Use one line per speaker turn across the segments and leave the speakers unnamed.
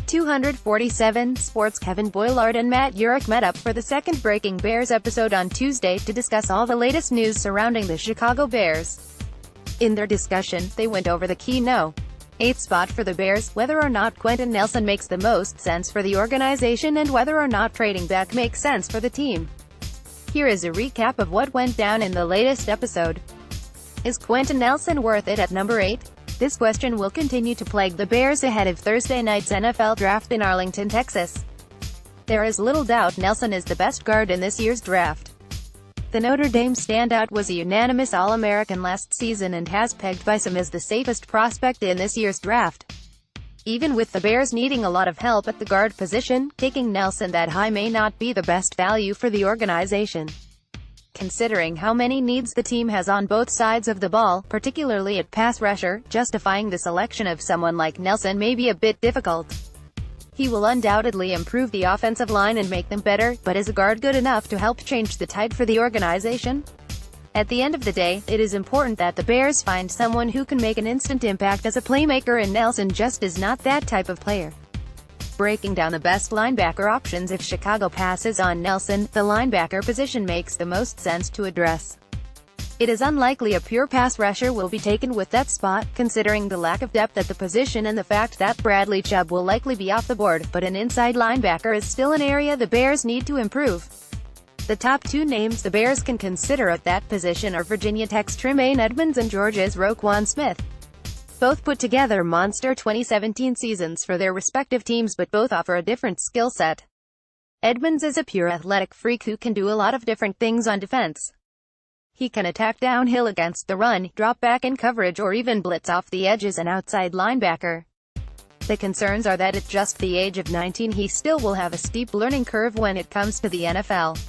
247 Sports. Kevin Boilard and Matt Eurich met up for the second Breaking Bears episode on Tuesday to discuss all the latest news surrounding the Chicago Bears. In their discussion, they went over the key No.8 spot for the Bears, whether or not Quenton Nelson makes the most sense for the organization, and whether or not trading back makes sense for the team. Here is a recap of what went down in the latest episode. Is Quenton Nelson worth it at number 8? This question will continue to plague the Bears ahead of Thursday night's NFL draft in Arlington, Texas. There is little doubt Nelson is the best guard in this year's draft. The Notre Dame standout was a unanimous All-American last season and has pegged by some as the safest prospect in this year's draft. Even with the Bears needing a lot of help at the guard position, taking Nelson that high may not be the best value for the organization. Considering how many needs the team has on both sides of the ball, particularly at pass rusher, justifying the selection of someone like Nelson may be a bit difficult. He will undoubtedly improve the offensive line and make them better, but is a guard good enough to help change the tide for the organization? At the end of the day, it is important that the Bears find someone who can make an instant impact as a playmaker, and Nelson just is not that type of player. Breaking down the best linebacker options. If Chicago passes on Nelson, the linebacker position makes the most sense to address. It is unlikely a pure pass rusher will be taken with that spot, considering the lack of depth at the position and the fact that Bradley Chubb will likely be off the board, but an inside linebacker is still an area the Bears need to improve. The top two names the Bears can consider at that position are Virginia Tech's Tremaine Edmunds and Georgia's Roquan Smith. Both put together monster 2017 seasons for their respective teams, but both offer a different skill set. Edmunds is a pure athletic freak who can do a lot of different things on defense. He can attack downhill against the run, drop back in coverage, or even blitz off the edge as an outside linebacker. The concerns are that at just the age of 19 he still will have a steep learning curve when it comes to the NFL.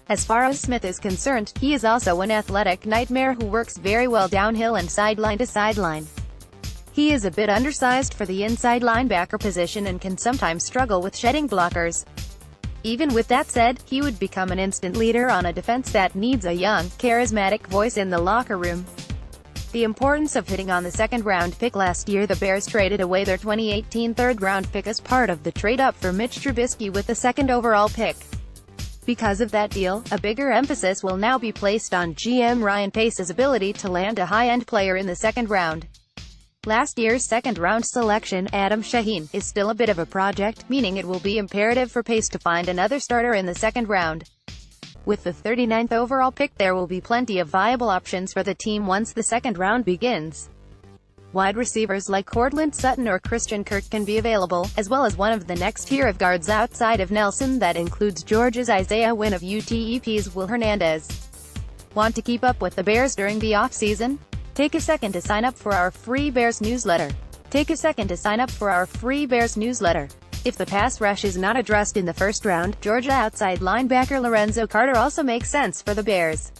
As far as Smith is concerned, he is also an athletic nightmare who works very well downhill and sideline to sideline. He is a bit undersized for the inside linebacker position and can sometimes struggle with shedding blockers. Even with that said, he would become an instant leader on a defense that needs a young, charismatic voice in the locker room. The importance of hitting on the second-round pick. Last year the Bears traded away their 2018 third-round pick as part of the trade-up for Mitch Trubisky with the second overall pick. Because of that deal, a bigger emphasis will now be placed on GM Ryan Pace's ability to land a high-end player in the second round. Last year's second-round selection, Adam Shaheen, is still a bit of a project, meaning it will be imperative for Pace to find another starter in the second round. With the 39th overall pick, there will be plenty of viable options for the team once the second round begins. Wide receivers like Courtland Sutton or Christian Kirk can be available, as well as one of the next tier of guards outside of Nelson that includes Georgia's Isaiah Wynn of UTEP's Will Hernandez. Want to keep up with the Bears during the offseason? Take a second to sign up for our free Bears newsletter. If the pass rush is not addressed in the first round, Georgia outside linebacker Lorenzo Carter also makes sense for the Bears.